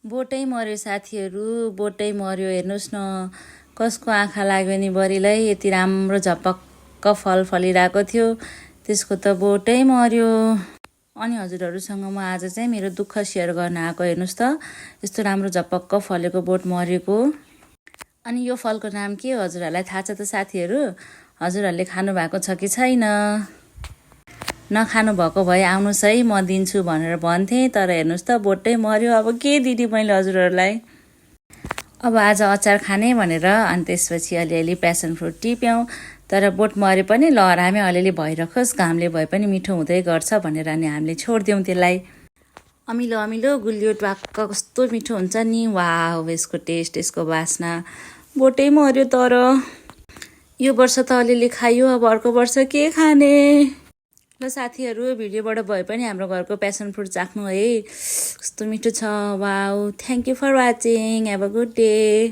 बोटै मर्यो साथीहरू, बोटै मर्यो। हेर्नुहोस् न कसको आँखा लाग्यो नि बरीलाई। यति राम्रो झपक्क फल फलिरहेको थियो, त्यसको त बोटै मर्यो। अनि हजुरहरूसँग म आज चाहिँ मेरो दुःख सेयर गर्न आएको। हेर्नुहोस् त यस्तो राम्रो झपक्क फलेको बोट मरेको। अनि यो फलको नाम के हो हजुरहरूलाई थाहा छ त साथीहरू? हजुरहरूले खानु भएको छ कि छैन? नखानु भएको भए आउनुहोस् है, म दिन्छु भनेर भन्थेँ, तर हेर्नुहोस् त बोटै मर्यो। अब के दिने मैले हजुरहरूलाई? अब आज अचार खाने भनेर अनि त्यसपछि अलिअलि प्यासन फ्रुट टिप्यौँ, तर बोट मरे पनि ल रामे अलिअलि भइरहोस्, घामले भए पनि मिठो हुँदै गर्छ भनेर अनि हामीले छोडिदियौँ त्यसलाई। अमिलो अमिलो गुलियो ट्वाक्क कस्तो मिठो हुन्छ नि। वाह, यसको टेस्ट, यसको बास्ना। बोटै मर्यो तर। यो वर्ष त अलिअलि खायो, अब अर्को वर्ष के खाने? ल साथीहरू, भिडियोबाट भए पनि हाम्रो घरको प्यासन फ्रुट चाख्नु है, कस्तो मिठो छ। Wow, thank you for watching, have a good day.